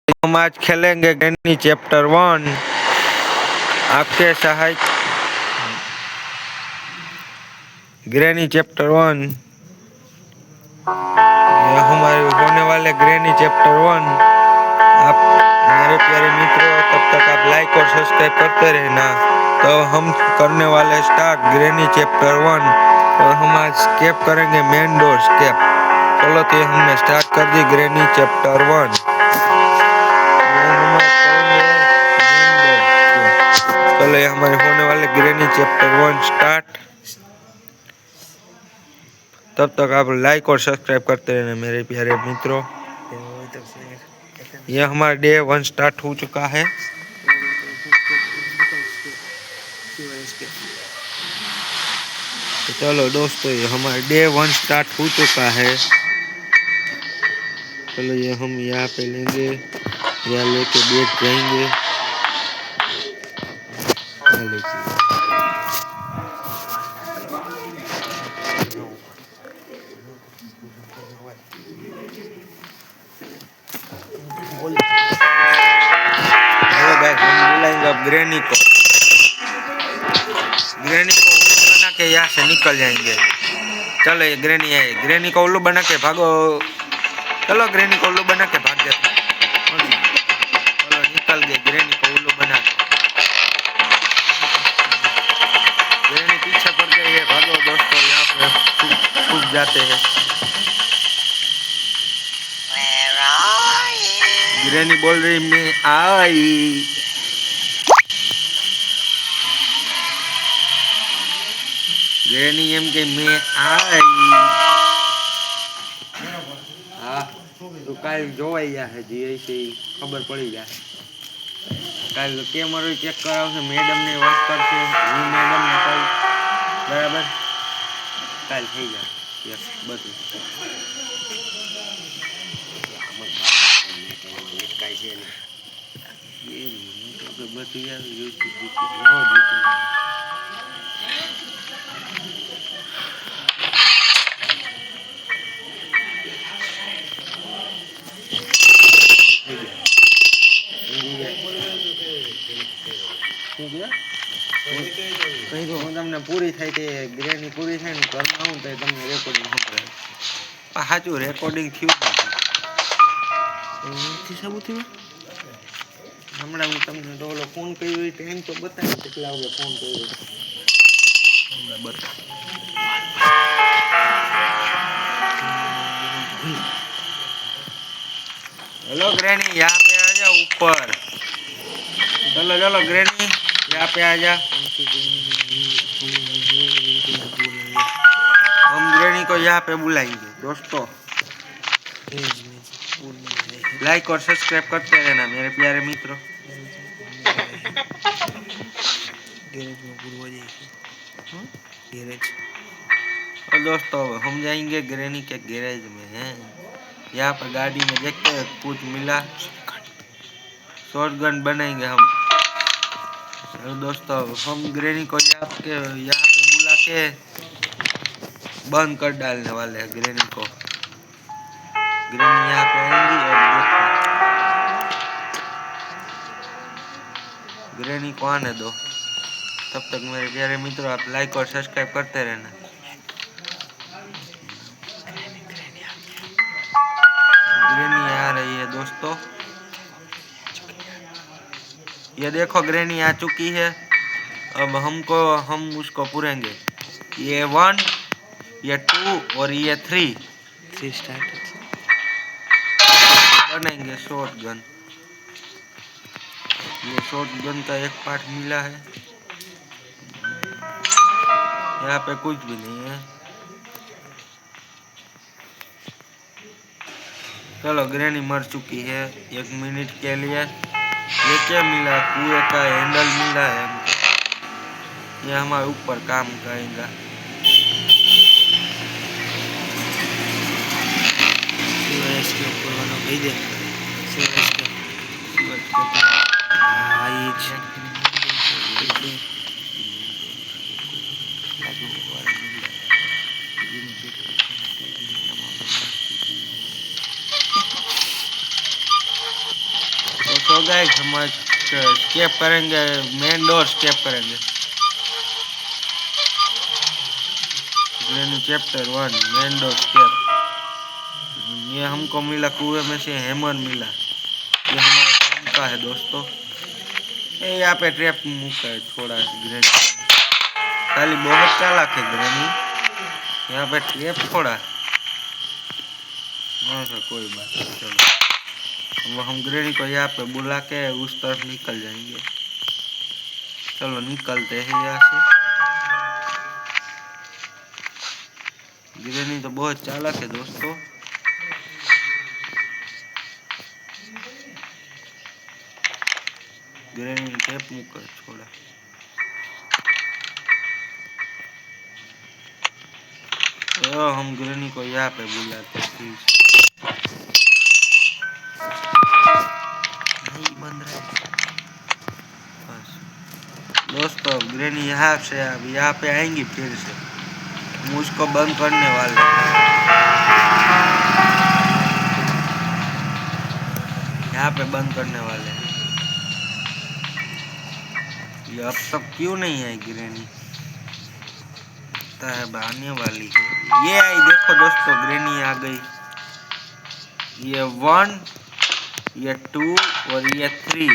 हम आज खेलेंगे ग्रैनी चैप्टर 1। आपके सहायक ग्रैनी चैप्टर 1। यह हमारे होने वाले ग्रैनी चैप्टर 1। आप मेरे प्यारे मित्रों, तब तक आप लाइक और सब्सक्राइब करते रहना। तो हम करने वाले स्टार्ट ग्रैनी चैप्टर 1 और हम आज स्केप करेंगे मेन डोर स्केप। चलो तो हमने स्टार्ट कर दी ग्रैनी चैप्टर 1। चलो ये हमारे होने वाले ग्रैनी चैप्टर 1 स्टार्ट। तब तक आप लाइक और सब्सक्राइब करते रहना मेरे प्यारे मित्रों। यह हमारा डे 1 स्टार्ट हो चुका है। तो चलो दोस्तों, ये हमारा डे 1 स्टार्ट हो चुका है। चलो ये हम यहाँ पे लेंगे, यहाँ लेके बैठ जाएंगे। हेलो गाइस, हम बुलाएंगे अब ग्रैनी को। ग्रैनी को उल्लू बना के यहाँ से निकल जाएंगे। चलो ये ग्रैनी है, ग्रैनी को उल्लू बना के भागो। चलो ग्रैनी को उल्लू बना के भाग जाते। चलो निकल गए ग्रैनी को उल्लू बना के। ग्रैनी पीछे पड़ गई है, भागो दोस्तों, यहाँ पे छुप जाते हैं। ग्रैनी बोल रही मैं आई। ग्रैनी एम के मैं आई। हाँ तो काल જોવાઈ જાહે જે છે ખબર પડી જાહે। કાલ કેમેરો ચેક કરાવશે, મેડમ ને વાત કરશે, હું મેડમ ને કાલ બરાબર કાલ થઈ જાય બધું। કાઈ છે ને એ તો બધું યાર YouTube તમને પૂરી થાય તે ગ્રેની પૂરી થાય ને ઘરમાં આવું તો તમને રેકોર્ડિંગ સંભળાય। સાચું રેકોર્ડિંગ થયું નથી સાબુથી હમણાં હું તમને તો ઓલો ફોન કર્યો એ ટાઈમ તો બતાવી કેટલા વાગે ફોન કર્યો હમણાં બતાવ। हेलो ग्रैनी, यहाँ पे आ जाओ ऊपर। चलो चलो ग्रैनी, यहाँ पे आ जा। हम ग्रैनी को यहाँ पे बुलाएंगे दोस्तों। लाइक और सब्सक्राइब करते रहना मेरे प्यारे मित्रों। और दोस्तों हम जाएंगे ग्रैनी के गैरेज में हैं। यहाँ पर गाड़ी में देखते हैं कुछ मिला, शॉटगन बनाएंगे हम। और दोस्तों हम ग्रैनी को यहाँ पे बुला के बंद कर डालने वाले हैं ग्रैनी को। ग्रैनी यहाँ पे आएंगी और देखो ग्रैनी को आने दो। तब तक मेरे प्यारे मित्रों आप लाइक और सब्सक्राइब करते रहना। ग्रैनी आ रही है दोस्तों, ये देखो ग्रैनी आ चुकी है। अब हम उसको पूरेंगे। ये 1, ये 2 और ये 3 स्टार्ट बनेंगे शॉटगन। ये शॉटगन का एक पार्ट मिला है, यहाँ पे कुछ भी नहीं है। चलो ग्रैनी मर चुकी है 1 मिनट के लिए। ये क्या मिला, कुएं का हैंडल मिला है। ये हमारे ऊपर काम करेगा। तो गाइस हम स्केप करेंगे, मेन डोर स्केप करेंगे। Granny chapter 1 main door escape. ये हमको मिला कुएं में से हैमर मिला, ये हमारे काम का है दोस्तों। ये यहाँ पे ट्रैप मुका है थोड़ा ग्रेनी, खाली बहुत चालाक है ग्रेनी, यहाँ पे ट्रैप थोड़ा कोई बात नहीं। चलो अब हम ग्रेनी को यहाँ पे बुला के उस तरफ निकल जाएंगे। चलो निकलते हैं यहाँ से। ग्रेनी तो बहुत चालाक है दोस्तों। ग्रेनी टेप मुकर छोड़ा। तो हम ग्रेनी को यहाँ पे बुलाते हैं। नहीं बंद रहा बस दोस्तों। ग्रेनी यहाँ से अब यहाँ पे आएंगी फिर से, हम उसको बंद करने वाले हैं। यहाँ पे बंद करने वाले हैं। ये अब तक क्यों नहीं आई ग्रेनी? है आने वाली है। ये आई देखो दोस्तों, ग्रेनी आ गई। ये 1, ये 2 और ये 3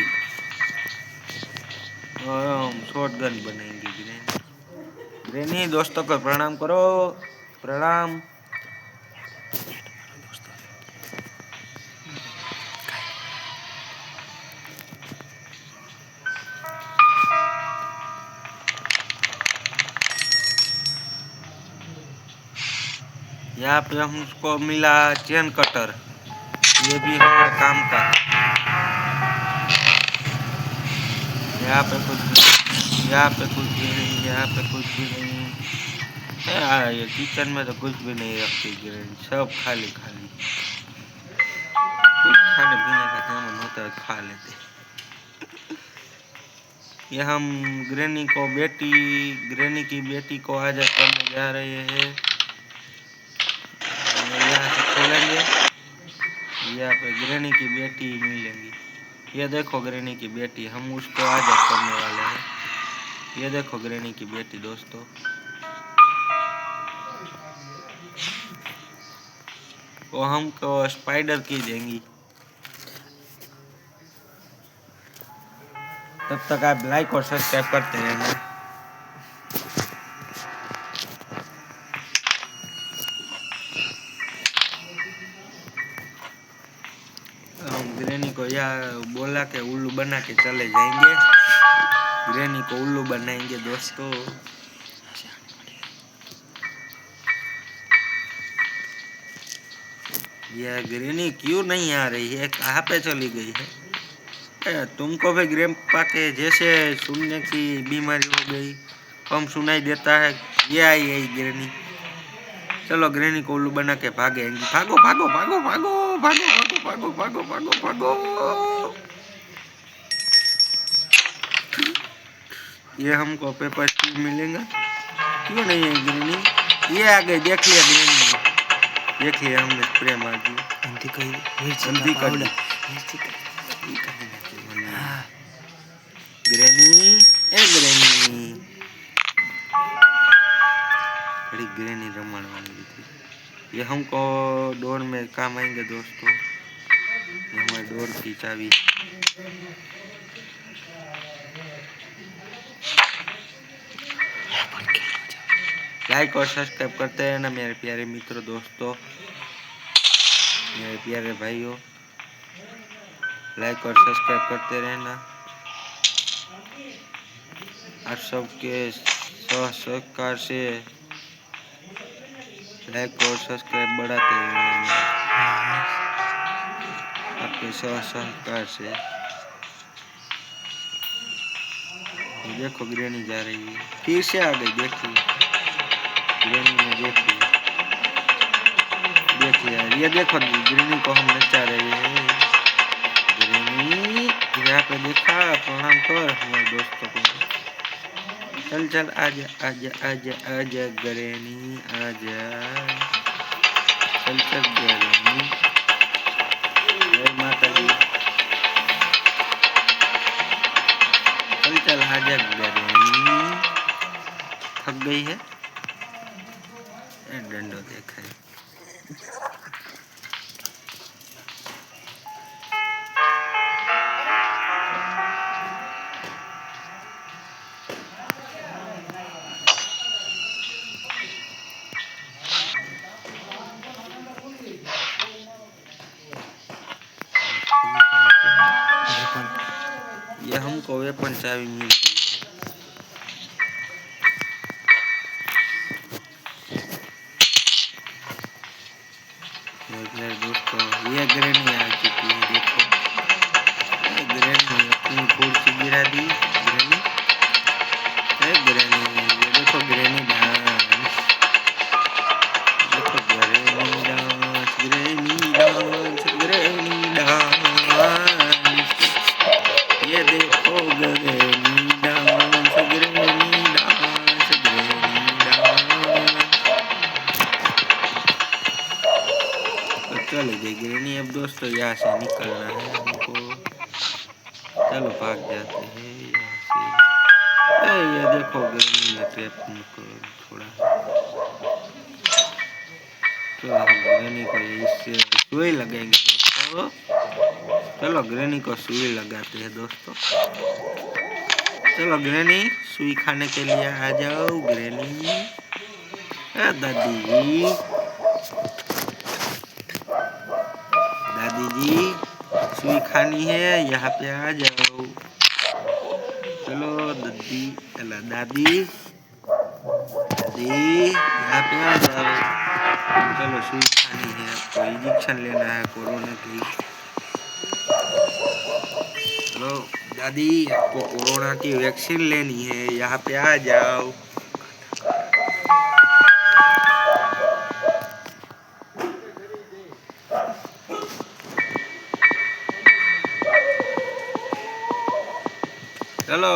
और हम शॉटगन बनाएंगे। ग्रेनी ग्रेनी दोस्तों को प्रणाम करो, प्रणाम। यहाँ पे हमको मिला चेन कटर, ये भी हमारे काम का है। यहाँ पे कुछ भी नहीं, यहाँ पे कुछ भी नहीं। ये किचन में तो कुछ भी नहीं रखती ग्रेनी, सब खाली खाली। कुछ खाने पीने का सामान होता है खा लेते। ये हम ग्रेनी की बेटी को आजाद करने जा रहे हैं। यहाँ से खोलेंगे, यहाँ पे ग्रेनी की बेटी मिलेंगी। ये देखो ग्रेनी की बेटी, हम उसको आजाद करने वाले हैं। ये देखो ग्रेनी की बेटी दोस्तों। वो हमको स्पाइडर की देंगी। तब तक आप लाइक और सब्सक्राइब करते रहना। हम ग्रेनी को यहाँ बोला के उल्लू बना के चले जाएंगे। ग्रेनी को उल्लू बनाएंगे दोस्तों। यह ग्रेनी क्यों नहीं आ रही है? कहाँ पे चली गई है? तुमको भी ग्रैंपा के जैसे सुनने की बीमारी हो गई, कम सुनाई देता है। ये आई ग्रेनी। चलो ग्रेनी को उल्लू बना के भागेंगे। भागो भागो भागो भागो भागो भागो भागो भागो भागो भागो। ये हमको पेपर स्टील मिलेगा। क्यों नहीं है ग्रेनी? ये आ गई, देख लिया ग्रेनी ने, देख लिया हमने स्प्रे मार दी। ग्रेनी ए ग्रेनी, बड़ी ग्रेनी रमण वाली थी। ये हमको डोर में काम आएंगे दोस्तों। ये हमारे डोर की चाबी। लाइक और सब्सक्राइब करते हैं ना मेरे प्यारे मित्रों दोस्तों, मेरे प्यारे भाइयों। लाइक और सब्सक्राइब करते रहना। आप सबके सहकार से लाइक और सब्सक्राइब बढ़ाते रहना। आपके सहकार से। देखो ग्रेनी जा रही है, फिर से आ गई। देखिए ग्रेनी ने देख लिया। ये देखो ग्रेनी को हम नचा रहे हैं। ग्रेनी यहाँ पे देखा, प्रणाम कर हमारे दोस्तों को। चल चल आजा आजा आजा आजा ग्रेनी आजा। चल चल ग्रेनी। जय माता दी। चल आ जा ग्रैनी, थक गई है। डंडो देखा है। ये हमको वेपन चाबी मिलती है। दोस्तों ये ग्रैनी आ चुकी है, देखो ग्रैनी अपनी कुर्सी गिरा दी। ग्रैनी ग्रैनी, ये देखो ग्रैनी डांस, देखो granny dance, granny dance, granny dance, ये देखो granny dance, granny dance, granny dance. तो चलो जी ग्रैनी, अब दोस्तों यहाँ से निकलना है हमको। चलो भाग जाते हैं यहाँ से। ये देखो ग्रैनी ने ट्रैप को छोड़ा। तो हम ग्रैनी को इससे सुई लगाएंगे दोस्तों। चलो ग्रैनी को सुई लगाते हैं दोस्तों। चलो ग्रैनी सुई खाने के लिए आ जाओ ग्रैनी। दादी, दादी जी सुई खानी है, यहाँ पे आ जाओ। चलो दादी, चलो दादी, दादी यहाँ पे आ जाओ। चलो सुई खानी है, आपको इंजेक्शन लेना है कोरोना की। चलो दादी, आपको कोरोना की वैक्सीन लेनी है, यहाँ पे आ जाओ। चलो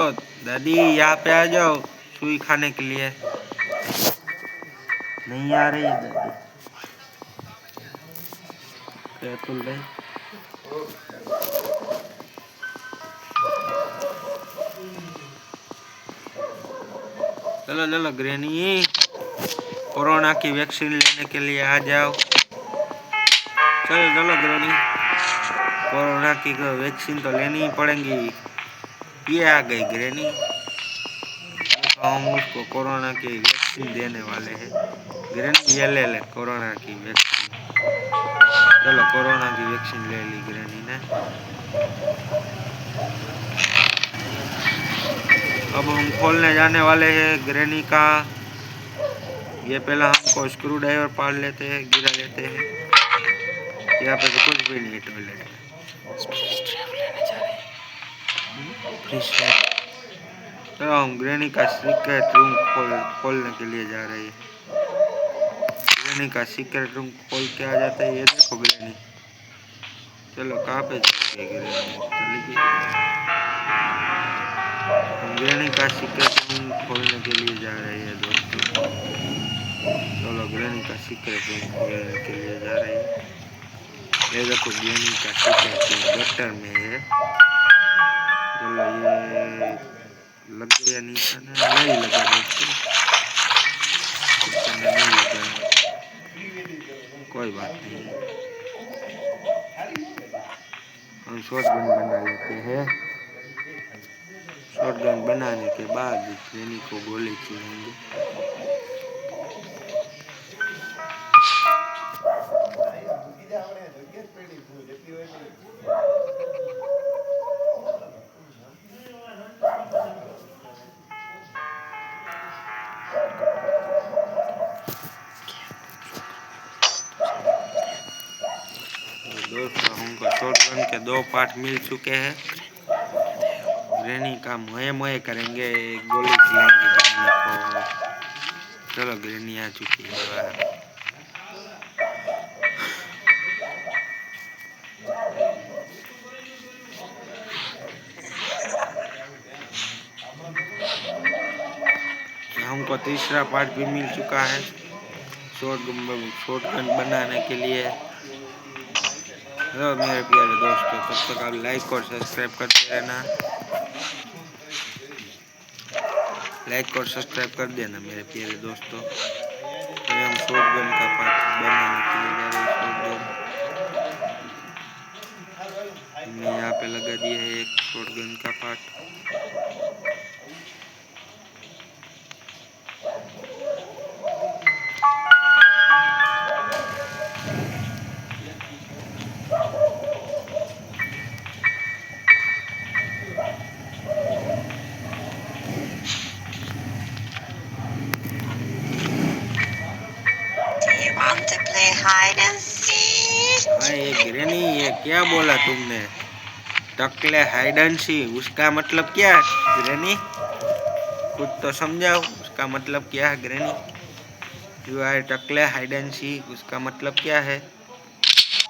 दादी यहाँ पे आ जाओ सुई खाने के लिए। नहीं आ रही है दादी, तुल रही। चलो चलो ग्रैनी, कोरोना की वैक्सीन लेने के लिए आ जाओ। चलो चलो ग्रैनी, कोरोना की वैक्सीन तो लेनी ही पड़ेगी। ये आ गई ग्रैनी, हम उसको कोरोना की वैक्सीन देने वाले हैं। ग्रैनी ये ले कोरोना की वैक्सीन। चलो कोरोना की वैक्सीन ले ली ग्रैनी ने। अब हम खोलने जाने वाले हैं ग्रैनी का। ये पहला हमको स्क्रू ड्राइवर पाड़ लेते हैं, गिरा लेते हैं। यहाँ पे तो कुछ भी नहीं है टॉयलेट में। चलो हम ग्रैनी का सीक्रेट रूम खोलने के लिए जा रहे हैं। ग्रैनी का सीक्रेट रूम खोल के आ जाता है। ये देखो ग्रैनी, चलो कहाँ पे चली गई ग्रैनी? चली गई। हम ग्रैनी का सीक्रेट रूम खोलने के लिए जा रहे हैं दोस्तों। चलो ग्रैनी का सीक्रेट रूम खोलने के लिए जा रहे हैं। ये देखो ग्रैनी का सीक्रेट रूम गटर में है। चलो ये लग गया निशान, नहीं लगा दोस्तों, नहीं लगा, कोई बात नहीं। हम शॉटगन बना लेते हैं। शॉटगन बनाने के बाद ग्रैनी को गोली चलाएंगे। दोस्तों हमको शॉटगन के 2 पार्ट मिल चुके हैं। ग्रैनी का मोए मोए करेंगे, गोली खिलाएंगे ग्रैनी को। चलो ग्रैनी आ चुकी है बाहर। हमको तीसरा पार्ट भी मिल चुका है शॉटगन बनाने के लिए। मेरे प्यारे दोस्तों, तब तक आप लाइक और सब्सक्राइब करते रहना। लाइक और सब्सक्राइब कर देना मेरे प्यारे दोस्तों। तो हम शॉटगन का पार्ट बनाने के लिए जा रहे हैं। शॉटगन हमने यहाँ पे लगा दिया है एक शॉटगन का पार्ट। हाँ ये ग्रैनी, ये क्या बोला तुमने? टकले हाइड एंड सी, उसका मतलब क्या है ग्रैनी? कुछ तो समझाओ, उसका मतलब क्या है granny? You are Takle hide and सी, उसका मतलब क्या है?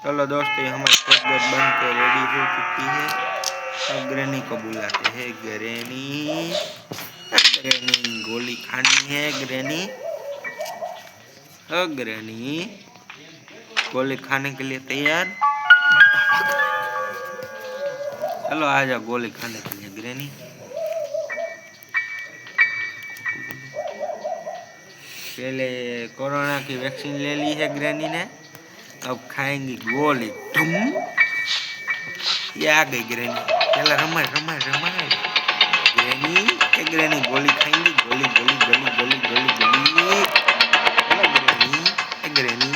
चलो दोस्तों, हमारी शॉटगन बन के रेडी हो चुकी है। अब ग्रैनी को बुलाते हैं। ग्रैनी, ग्रैनी गोली खानी है। ग्रैनी, ओ ग्रैनी, गोली खाने के लिए तैयार? चलो आ जाओ गोली खाने के लिए ग्रैनी। पहले कोरोना की वैक्सीन ले ली है ग्रैनी ने, अब खाएंगी गोली। तुम ये आ गई ग्रैनी। पहले रमाए रमाए रमाए ग्रैनी, एक ग्रैनी गोली खाएंगी। गोली गोली गोली गोली गोली गोली। चलो ग्रैनी, एक ग्रैनी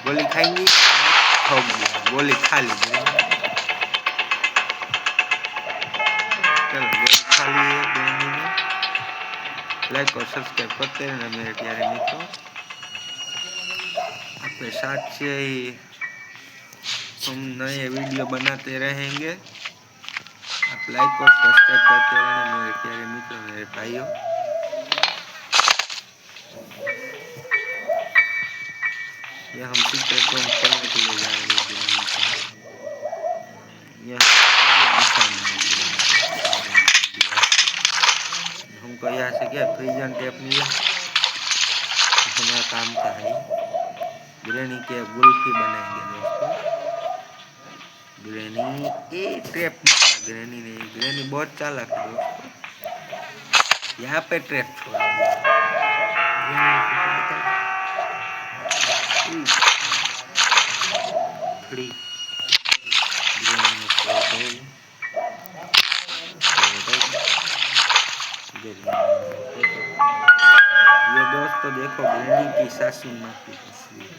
गोली खाएंगी। हो गया, गोली खा ली ग्रैनी। चलो गोली खा ली है ग्रैनी ने। लाइक और सब्सक्राइब करते रहना मेरे प्यारे मित्रों। आपके साथ से ही हम नए वीडियो बनाते रहेंगे। आप लाइक और सब्सक्राइब करते रहना मेरे प्यारे मित्रों, मेरे भाइयों। यह हम सीक्रेट रूम खोलने के लिए जा रहे हैं। हमको यहाँ से क्या फ्रीजन टेप मिला, हमारा काम का है। ग्रैनी के गुल्फी बनाएंगे दोस्तों। ग्रैनी ए ट्रैप निकाला ग्रैनी ने। ग्रैनी बहुत चालाक है दोस्तों। यहाँ पे ट्रैप छोड़ा ग्रैनी। ये दोस्तों देखो ग्रैनी की सासू माँ की तस्वीर।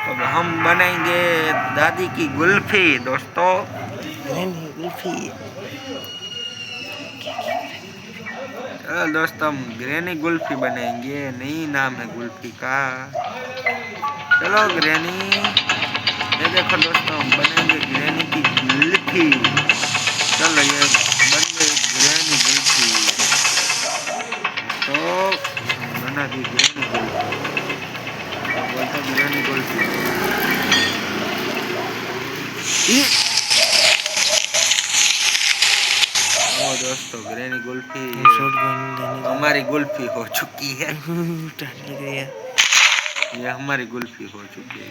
अब हम बनाएंगे दादी की गुल्फी दोस्तों। गुल्फी। चलो दोस्तों, हम ग्रैनी गुल्फी बनाएंगे। नई नाम है गुल्फी का। चलो ग्रैनी, ये देखो दोस्तों, हम बनाएंगे ग्रैनी की गुल्फी। चलो ये बन गई ग्रैनी गुल्फी। तो बना दी ग्रैनी गुल्फी। बोलता ग्रैनी गुल्फी। ओ दोस्तों, ग्रैनी गुल्फी हमारी गुल्फी हो चुकी है। ये हमारी गुल्फी हो चुकी है।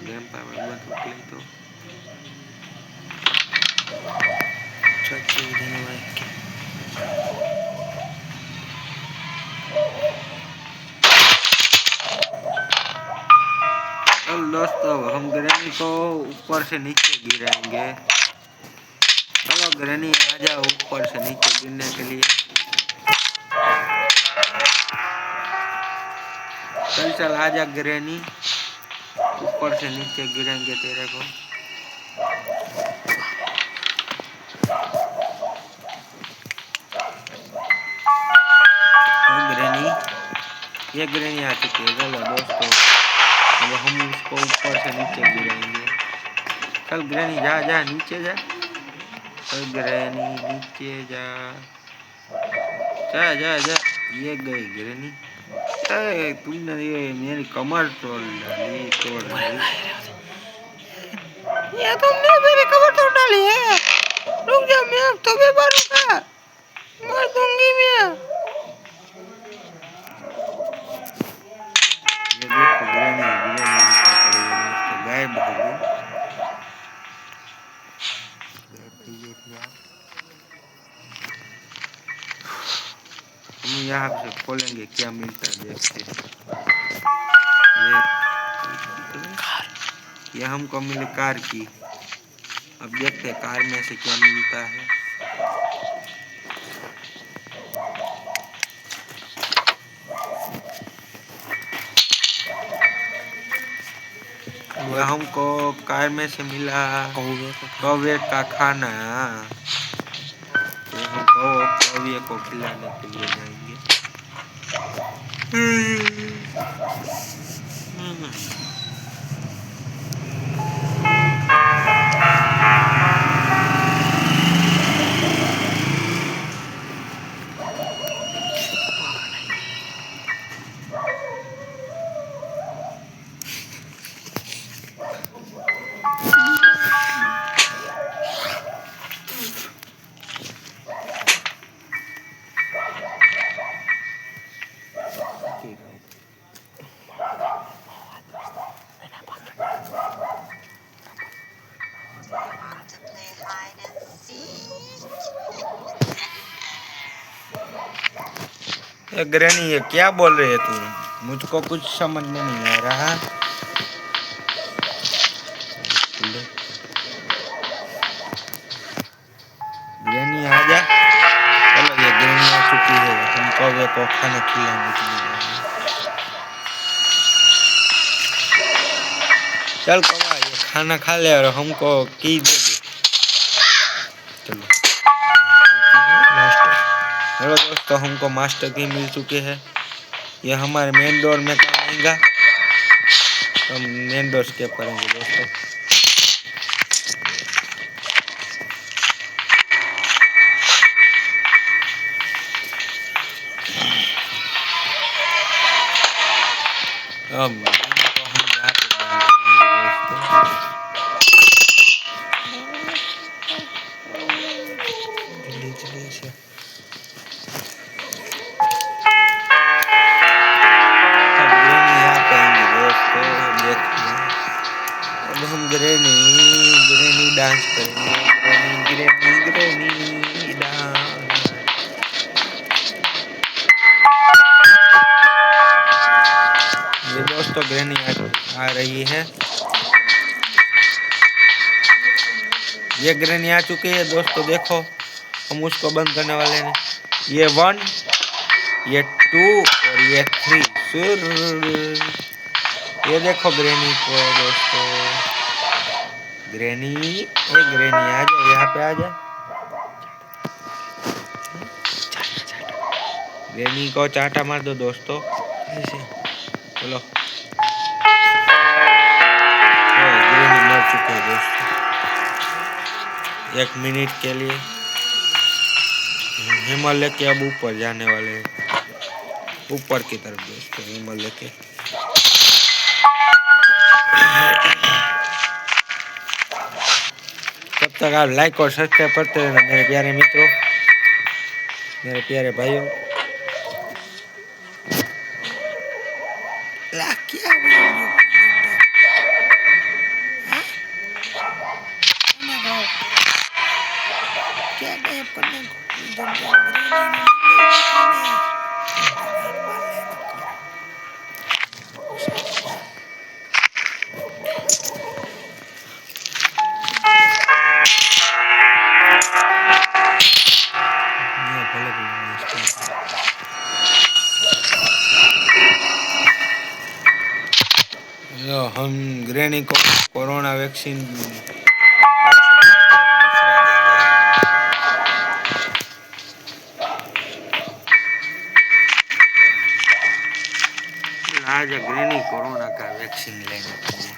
गेम पावर मत उठले तो चल धन्यवाद। चल दोस्तों, हम ग्रैनी को ऊपर से नीचे गिराएंगे। चलो ग्रैनी आ जाओ ऊपर से नीचे गिरने के लिए। चल आजा ग्रैनी, ऊपर से नीचे गिरेंगे तेरे को। ग्रैनी, ये ग्रैनी आ चुकी है। चलो दोस्तों, अब हम उसको ऊपर से नीचे गिराएंगे। चल ग्रैनी जा जा नीचे जा। चल ग्रैनी नीचे जा, जा जा जा। ये गई ग्रैनी। तुमने ये मेरी कमर तोड़ डाली, तोड़ डाली। ये तुमने मेरी कमर तोड़ डाली है। रुक जा, मैं अब तुम्हें मारूंगा, मार दूंगी मैं। ये देखो ग्रैनी, गायब हो गई। हम यहाँ से खोलेंगे, क्या मिलता है देखते हैं। ये हमको मिली कार की। अब देखते हैं कार में से क्या मिलता है। यह हमको कार में से मिला कौवे का खाना। तो हम कौवे को खिलाने के लिए जाएंगे। ग्रैनी, ये क्या बोल रहे है तू? मुझको कुछ समझ में नहीं आ रहा। ग्रैनी आ जा। चलो, ये ग्रैनी आ चुकी है। हम कौवे को खाना खिलाने के लिए जाएंगे। चल कौवा, ये खाना खा ले और हमको की दे दे। चलो हेलो दोस्तों, हमको मास्टर की मिल चुके हैं। ये हमारे मेन डोर में काम आएगा। हम मेन डोर स्केप करेंगे दोस्तों। हम यहाँ पे बंद करेंगे दोस्तों। अब हम ग्रैनी डांस करेंगे। Granny dance. ये दोस्तों ग्रैनी आ रही है। ये ग्रैनी आ चुकी है दोस्तों। देखो, हम उसको बंद करने वाले हैं। ये 1, ये 2 और ये 3। ये देखो ग्रैनी को दोस्तों। ग्रैनी, ग्रैनी आ जा, यहाँ पे आ जा। ग्रैनी को चाटा मार दो दोस्तों, ऐसे। चलो, ग्रैनी मर चुके हैं दोस्तों। 1 मिनट के लिए हिमालय के अब ऊपर जाने वाले हैं, ऊपर की तरफ दोस्तों, हिमालय के। तब तक आप लाइक और सब्सक्राइब करते रहना मेरे प्यारे मित्रों, मेरे प्यारे भाइयों। क्या गायब करने हम ग्रैनी को कोरोना वैक्सीन आज ग्रैनी कोरोना का वैक्सीन लेने के लिए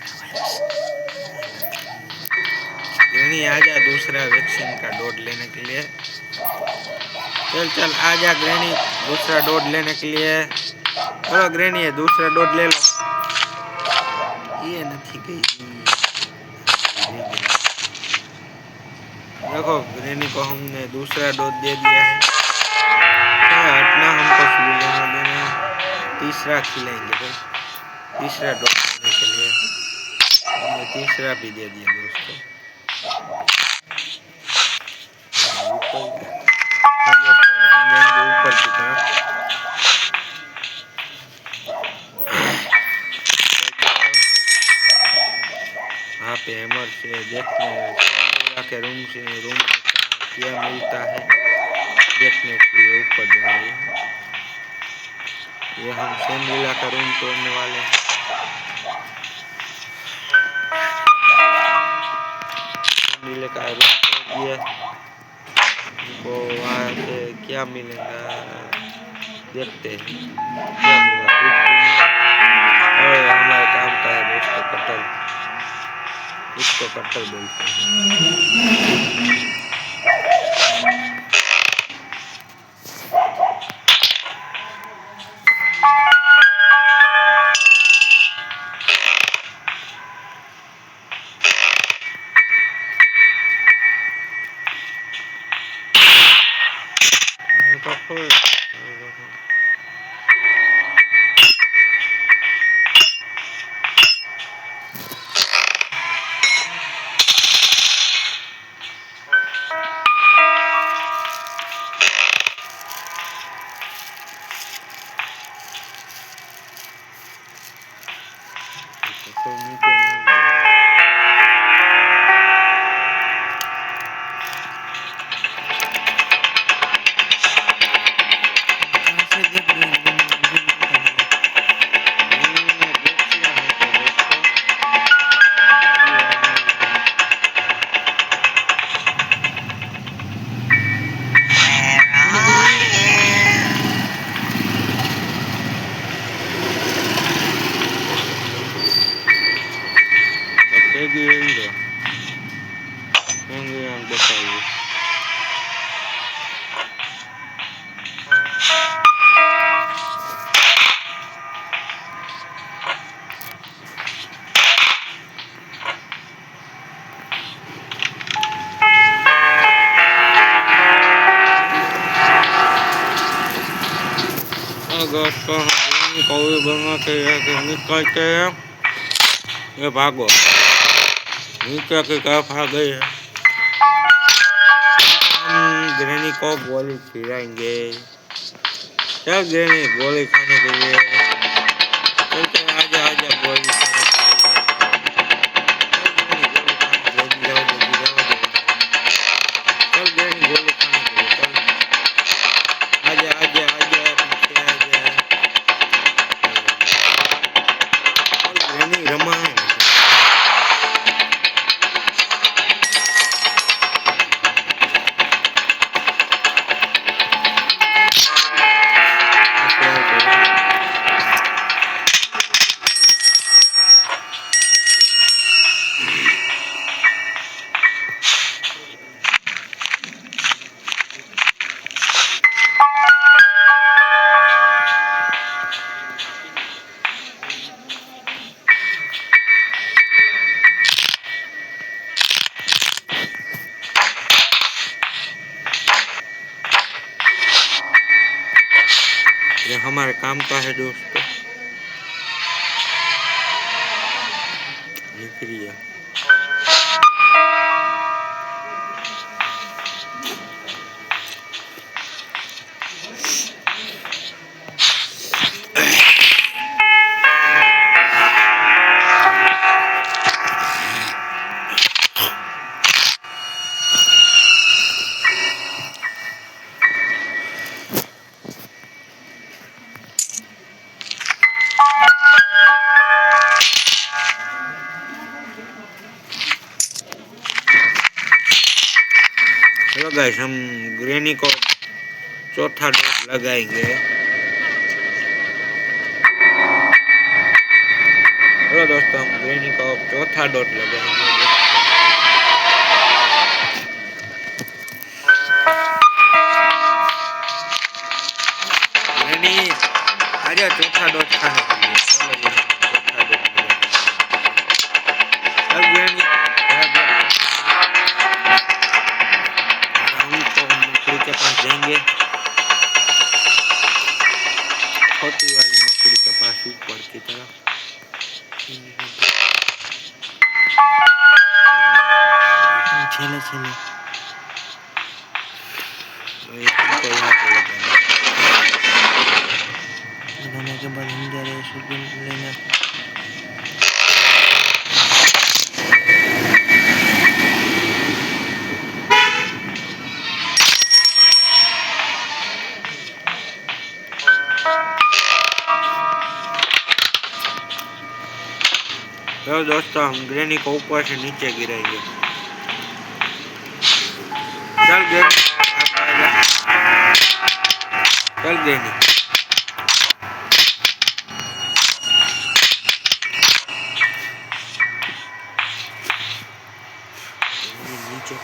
ग्रैनी आजा दूसरा वैक्सीन का डोज लेने के लिए। चल चल आजा ग्रैनी दूसरा डोज लेने के लिए। चलो ग्रैनी है दूसरा डोज ले लो। ये नहीं गई। देखो ग्रैनी को हमने दूसरा डोज दे दिया है। हटना हमको फ्लू लेने देना तीसरा खिलाएंगे भाई। तीसरा डोज लेने के लिए हमने तीसरा भी दे दिया दोस्तों। ऊपर की तरफ यहाँ पे हैमर से देखने के रूम क्या मिलता है देखने के लिए ऊपर जा रहे हैं। ये हम सेमलीला का रूम तोड़ने वाले हैं। सेमलीला का रूम तोड़ दिया। हमको वहाँ से क्या मिलेगा देखते हैं क्या मिला कुछ भी नहीं। और हमारे काम का है दोस्तों कटर। इसको कटर बोलते हैं। दोस्तों कौवे बना के निकलते हैं। ये भागो नीचे की तरफ आ गई है। हम ग्रैनी को गोली खिलाएंगे। चल ग्रैनी गोली खाने के लिए चल चल आजा आजा गोली खाने के लिए। चल ग्रैनी गोली खाने के लिए चल आजा आजा आजा पीछे आजा। चल ग्रैनी रमा ये हमारे काम का है दोस्तों। निकलिए गाइस हम ग्रेनी को चौथा डोज लगाएंगे। चलो दोस्तों हम ग्रेनी को चौथा डोज लगाएंगे। ग्रेनी आजा चौथा डोज खाने के लिए। चलो ये चौथा डोज चल ग्रेनी हम तो मकड़ी के पास जाएंगे, छोटी वाली मकड़ी के पास ऊपर की तरफ। छेले छेले हमको यहाँ पे लगाने के बाद हम जा रहे हैं शूटिंग लेने। तो दोस्तों हम ग्रेनी को ऊपर से नीचे गिराएंगे। चल ग्रेनी आप आजा। चल ग्रेनी नीचे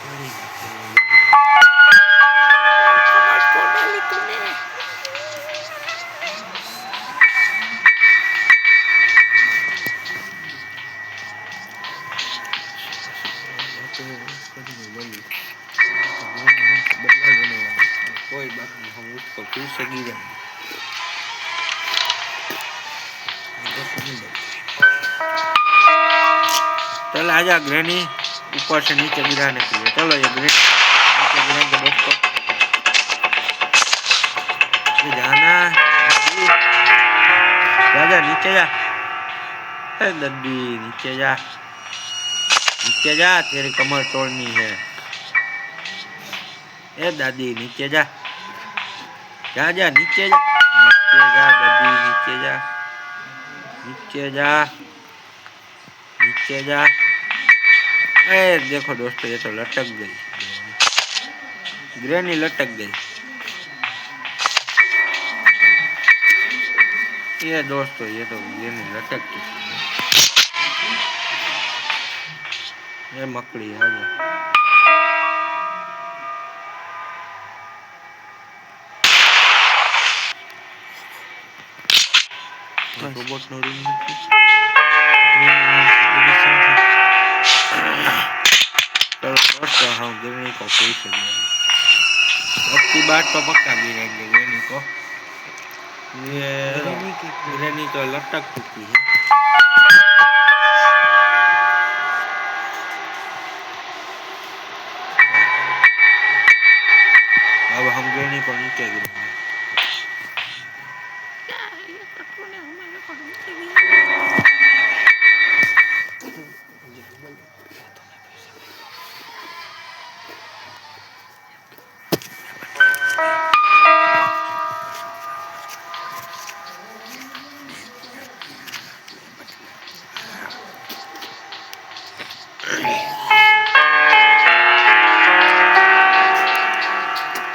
कोई बात नहीं, हम उसको फिर से गिराएंगे। चल आजा ग्रेनी ऊपर से नीचे गिराने के लिए। चलो ये ग्रेनी नीचे गिराएंगे दोस्तों। जाना जा नीचे जा, दद्दी नीचे जा, नीचे जा, तेरी कमर तोड़नी है। ए दादी नीचे जा, जा जा नीचे जा, नीचे जा दादी नीचे जा, नीचे जा, नीचे जा। ए देखो दोस्तों ये तो लटक गई, ग्रेनी लटक गई। ये दोस्तों ये तो ग्रेनी लटक गई। ये मकड़ी आ जा। रोबोट नो रिंग चलो दोस्तों हम ग्रेनी को फिर से अब की बात तो पक्का गिराएंगे ग्रेनी को। ये ग्रेनी तो लटक चुकी है। अब हम ग्रेनी को नीचे गिराएंगे।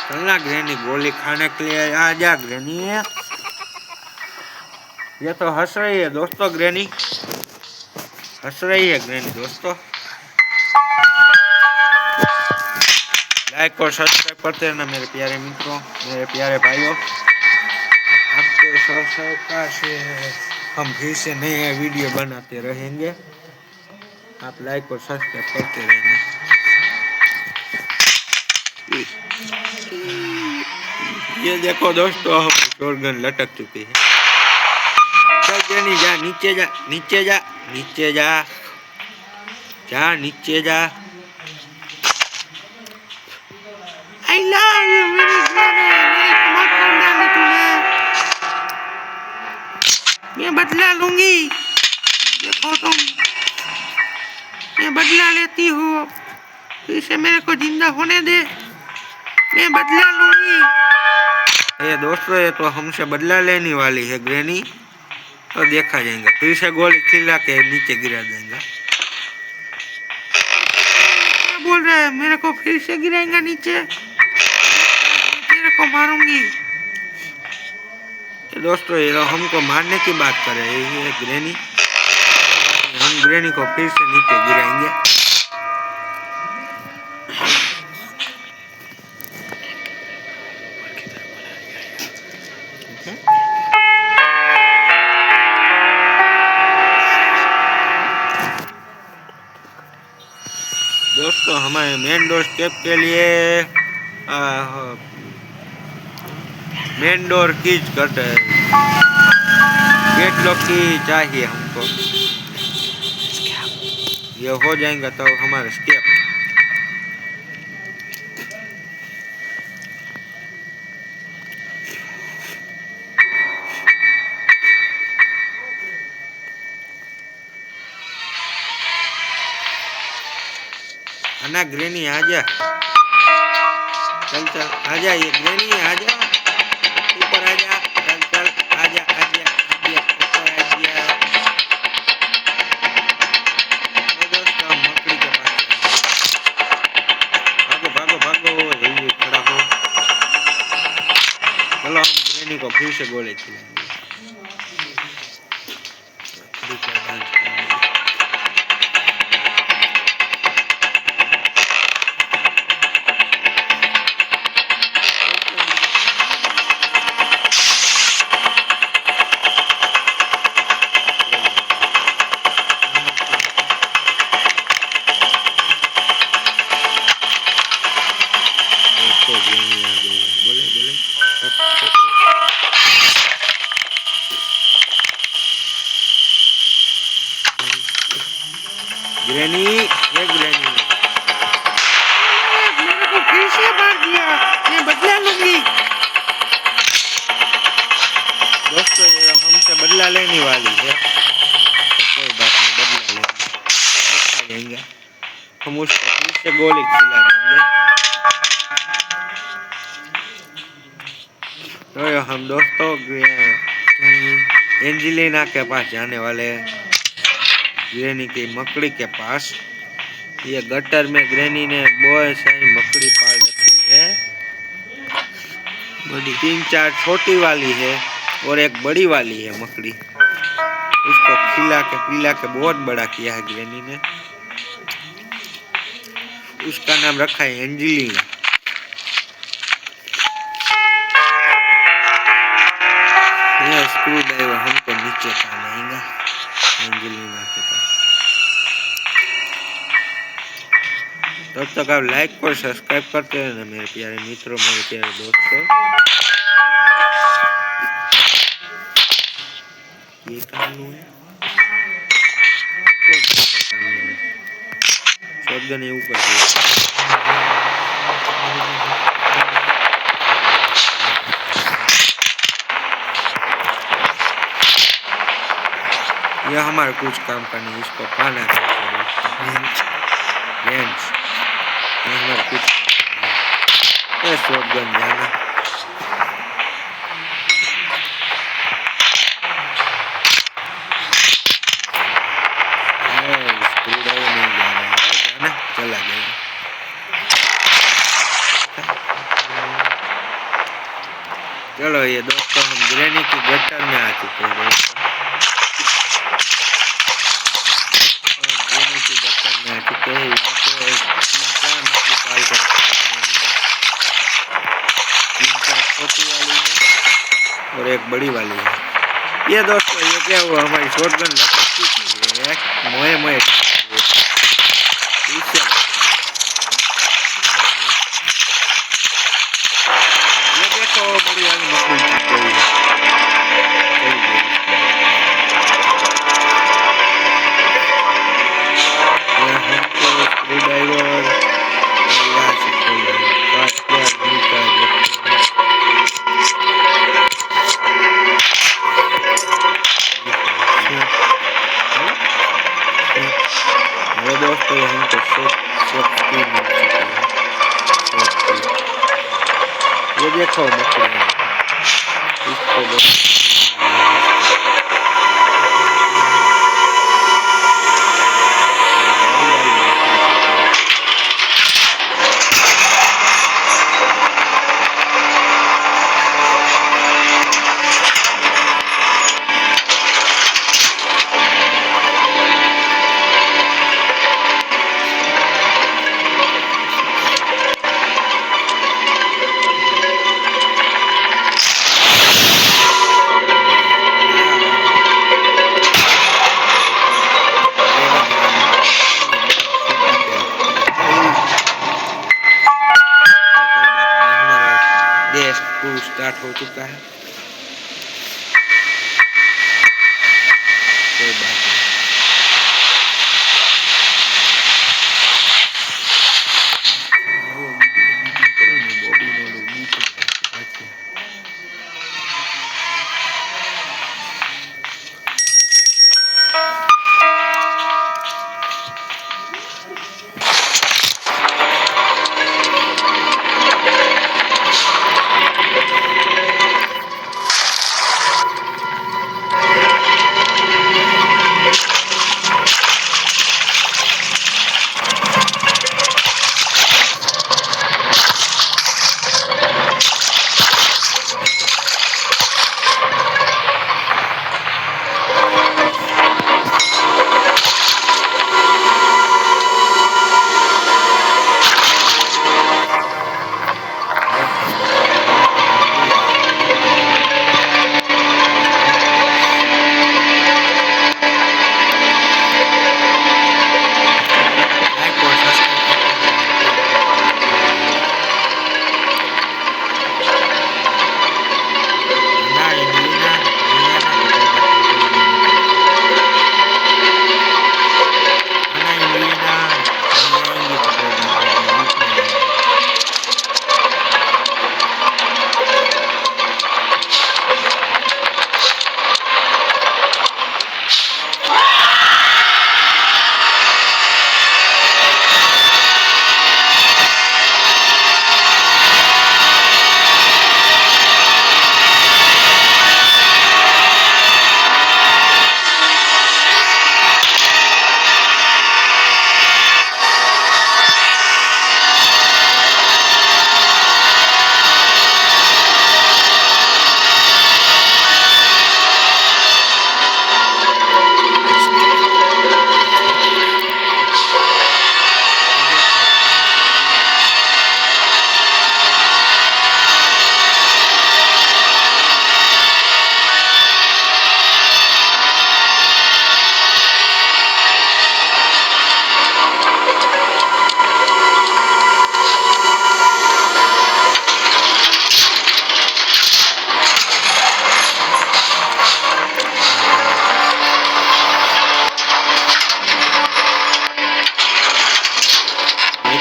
चलना ग्रेनी गोली खाने के लिए आ जा ग्रेनी। ये तो हंस रही है दोस्तों, ग्रेनी हंस रही है ग्रेनी दोस्तों। लाइक और सब्सक्राइब करते रहना मेरे प्यारे मित्रों, मेरे प्यारे भाइयों। आपके सब्सक्राइब से हम फिर से नए वीडियो बनाते रहेंगे। आप लाइक और सब्सक्राइब करते रहना। ये देखो दोस्तों हम शॉटगन लटक चुकी है। चल ग्रेनी जा नीचे जा, नीचे जा, नीचे जा, जा नीचे जा। I love you मेरी ग्रेनी, मेरी कमर तोड़ डाली तूने। मैं बदला लूंगी, देखो तुम, मैं बदला लेती हूँ। फिर से मेरे को जिंदा होने दे, मैं बदला लूंगी। ये दोस्तों ये तो हमसे बदला लेने वाली है ग्रेनी, तो देखा जाएगा। फिर से गोली खिला के नीचे गिरा देंगे। क्या बोल रहा है, मेरे को फिर से गिराएंगा नीचे? मारूंगी। दोस्तों ये हमको मारने की बात कर रहे हैं ये ग्रैनी। हम ग्रैनी को फिर से नीचे गिराएंगे। दोस्तों हमारे मेन डोर स्टेप के लिए मेन डोर कीज करते हैं, गेट लॉक की चाहिए हमको। ये हो जाएगा तो हमारा स्टेप। अन्ना ग्रैनी आजा, चल चल आजा, ये ग्रैनी आजा, ऊपर आजा, चल चल आजा आजा आजा ऊपर आजा। दोस्तों हम मकड़ी के पास भागो भागो भागो, यही खड़ा हो। चलो हम ग्रैनी को फिर से गोले खिलाएंगे। ग्रैनी, ये ग्रैनी मेरे को फिर से मार दिया, मैं बदला लूंगी। दोस्तों ये हमसे बदला लेने वाली है, तो कोई बात नहीं, बदला लेंगे, हम उसको फिर से गोली खिला देंगे। तो हम दोस्तों एंजेलिना के पास जाने वाले हैं, ग्रैनी की मकड़ी के पास। ये गटर में ग्रैनी ने बहुत सारी मकड़ी पाल रखी है, बड़ी 3-4 छोटी वाली है और एक बड़ी वाली है मकड़ी। उसको खिला के पिला के बहुत बड़ा किया है ग्रैनी ने। उसका नाम रखा है एंजेलिना। यह स्क्रू ड्राइवर हमको नीचे काम आएगा एंजेलिना के पास। तब तक आप लाइक और सब्सक्राइब करते रहना मेरे प्यारे मित्रों, मेरे प्यारे दोस्तों। ये काम है शॉटगन ये ऊपर यह हमारे कुछ काम का नहीं, इसको पाना बेंच हमारे कुछ शॉटगन जाना। चला गया। चलो ये दोस्तों हम ग्रैनी की गटर में आ चुके हैं। ग्रैनी की गटर में आ चुके हैं। यहाँ पे 3-4 मछली पाल कर 3-4 छोटी वाली है और एक बड़ी वाली है। ये दोस्तों ये क्या हुआ, हमारी शॉटगन लग चुकी है, मोए मोए ये देखो बड़ी वाली मकड़ी छूट गई है। हमको स्क्रू ड्राइवर यहाँ से दोस्तों हमको सेफ्टी मिल चुकी है। ये देखो मकड़ी इसको 2 स्टार्ट हो चुका है। कोई बात नहीं।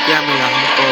क्या मिला हमको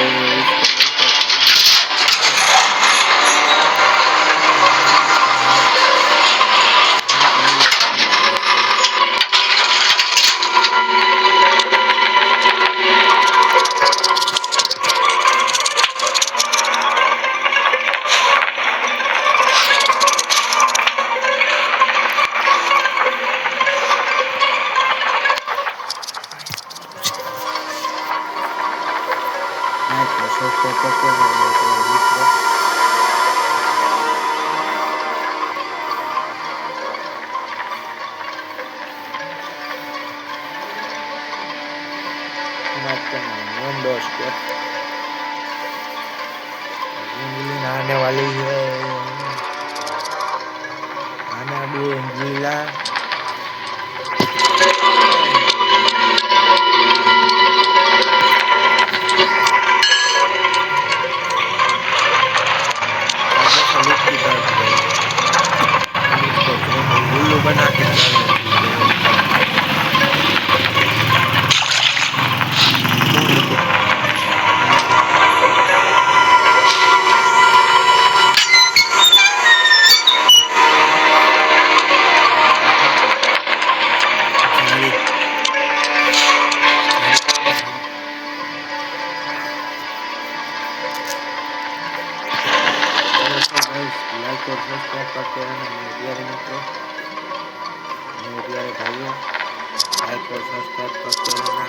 विंडोज के आने वाली है, आना भी अंजीला उल्लू बना के लाइक और सब्सक्राइब करते रहना मेरे प्यारे मित्रों, मेरे प्यारे भाइयों, लाइक और सब्सक्राइब करते रहना।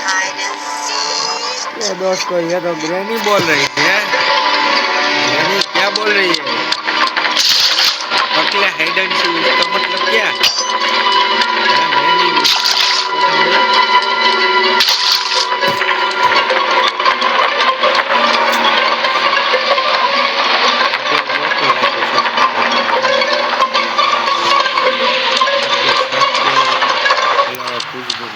ये दोस्तों ये तो ग्रैनी बोल रही है। ग्रैनी क्या बोल रही है? पकड़े हाइड एंड सीक, इसका मतलब क्या? ग्रैनी कुछ भी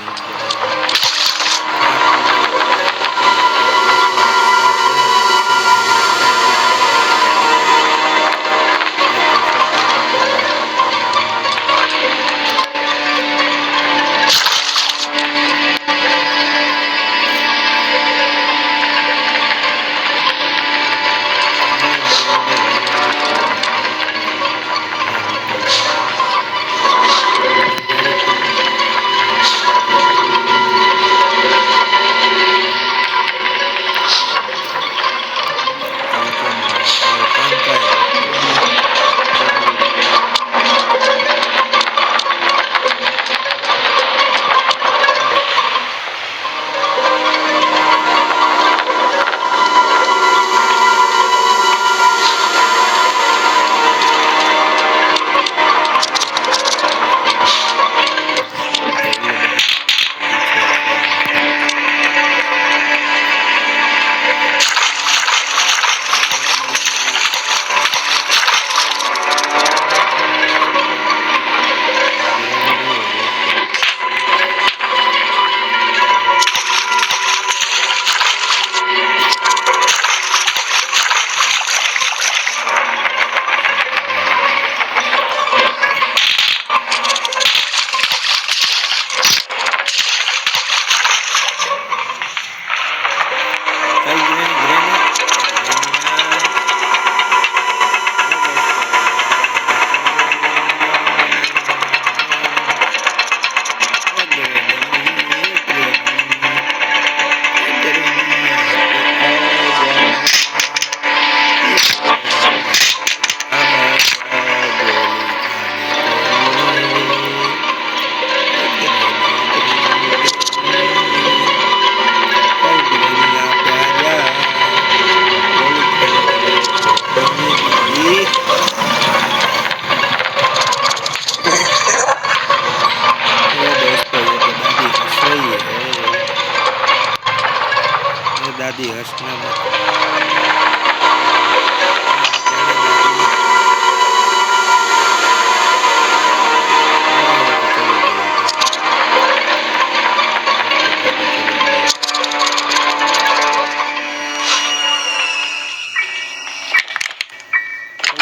दादी हंसना मत।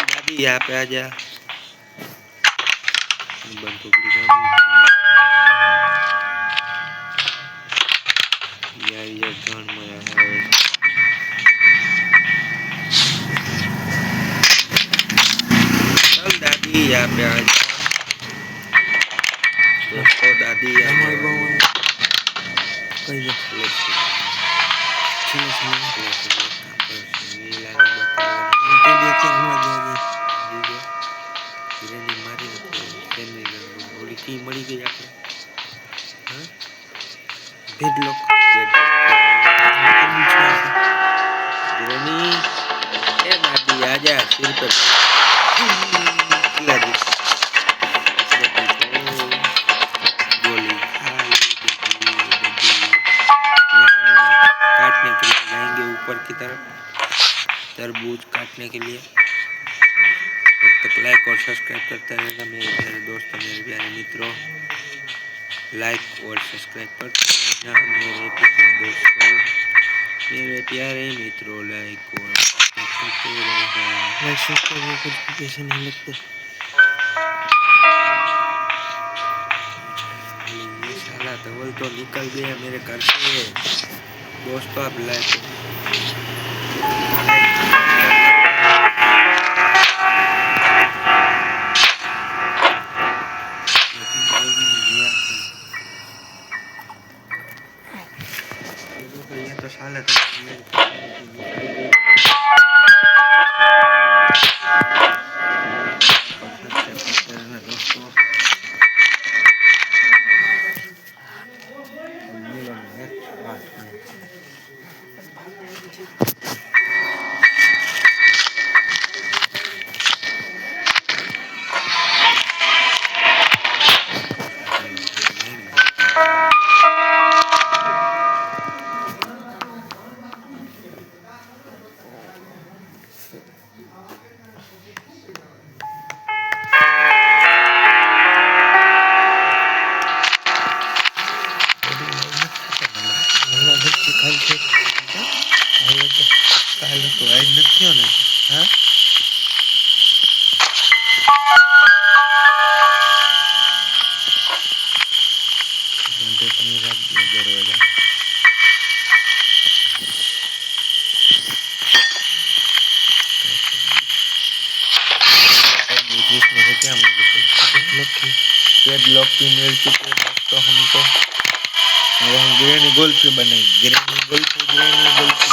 दादी यहाँ पे आ जा। बंदूक यार ये जान मारा है। चल दादी यहाँ पे आ जा। दोस्तों दादी हमारे गाँव कहीं मरी गई આપણે ग्रैनी ए दादी आजा सिर पे लगी गोली काटने के लिए जाएंगे ऊपर की तरफ तरबूज काटने के लिए। तब तक लाइक और सब्सक्राइब करते रहना मेरे प्यारे दोस्तों मेरे प्यारे मित्रों। लाइक और सब्सक्राइब करते रहना मेरे प्यारे दोस्तों मेरे प्यारे मित्रों। लाइक और सब्सक्राइब करते रहना। कुछ पैसे नहीं लगते। ये साला धवल तो निकल गया मेरे घर से। दोस्तों आप लाइक तो साला दोस्तों કાલે તો આજ નથી થયો ને. હા તમે રાખજો દરવાજા. पेडलॉक की मिल चुकी है दोस्तों हमको. और हम ग्रेनी गोल्फी बनाएंगे. ग्रेनी गोल्फी चलो ग्रेनी गोल्फी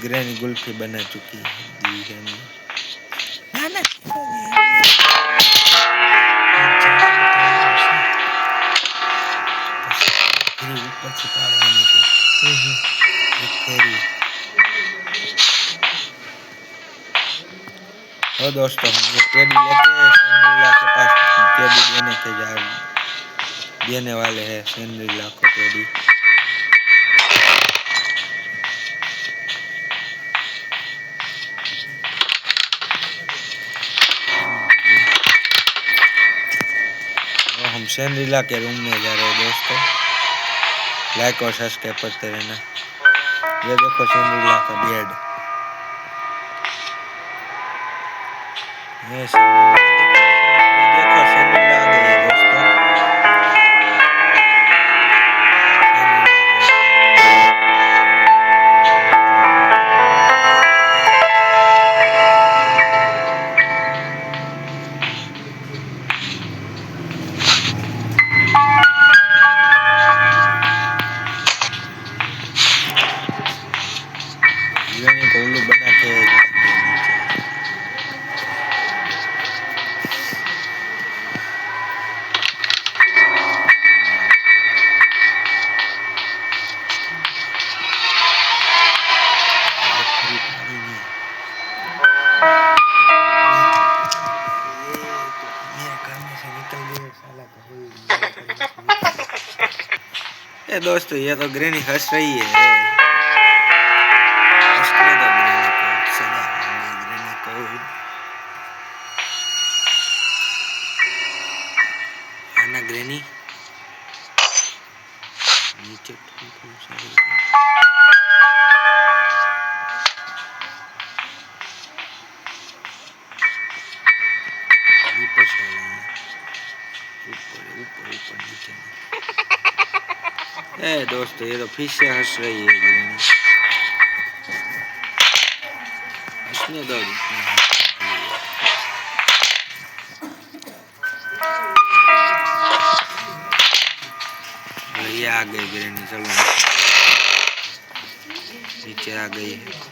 ग्रेनी गोल्फी बना चुकी है हमने. ऊपर छिपाने की और दोस्तों हम ये टेडी लेते हैं सैंड्रिला के पास. टेडी देने वाले हैं सैंड्रिला को टेडी. हम सैंड्रिला के रूम में जा रहे हैं दोस्तों. लाइक और सब्सक्राइब करते रहना. ये देखो सैंड्रिला का बेड. ये देखो सैंड्रिला आ गई है दोस्तों. उल्लू बना के दोस्तों ये तो ग्रेनी हंस रही है. हंसने दो ग्रेनी को. सदा ग्रेनी को. आना ग्रेनी नीचे ऊपर नीचे. दोस्तों ये तो फिर से हंस रही है ग्रेनी. हंसने दो. ये आ गई ग्रेनी. चलो नीचे आ गई है.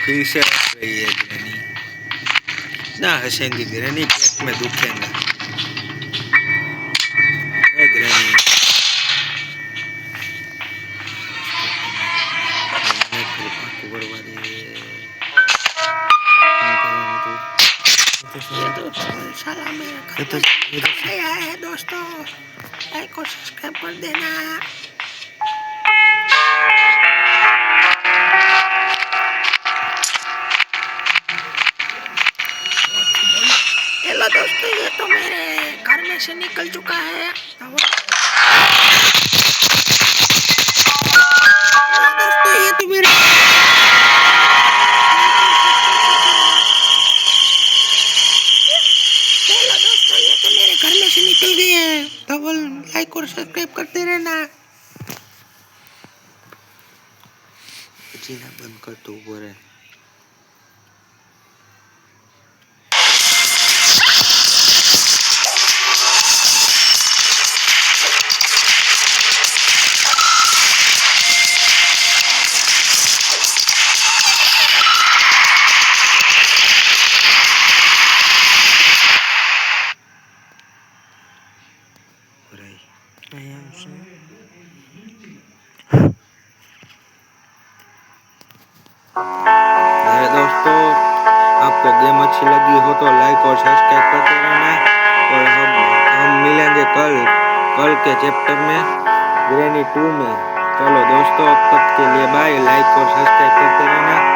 फिर से हंस रही है ग्रेनी. ना हंसेंगी ग्रेनी पेट में दुखेगा. ग्रेनी है दोस्तों. लाइक और सब्सक्राइब कर देना. दोस्तों ये तो मेरे घर में से निकल चुका है. दोस्तों ये तो मेरे दोस्तों ये तो मेरे घर में से निकल गए हैं. डबल लाइक और सब्सक्राइब करते रहना. बंद कर तो ऊपर है. मेरे दोस्तों, आपको गेम अच्छी लगी हो तो लाइक और सब्सक्राइब करते रहना। और हम मिलेंगे कल के चैप्टर में, ग्रेनी 2 में। चलो दोस्तों, अब तक के लिए बाय। लाइक और सब्सक्राइब करते रहना।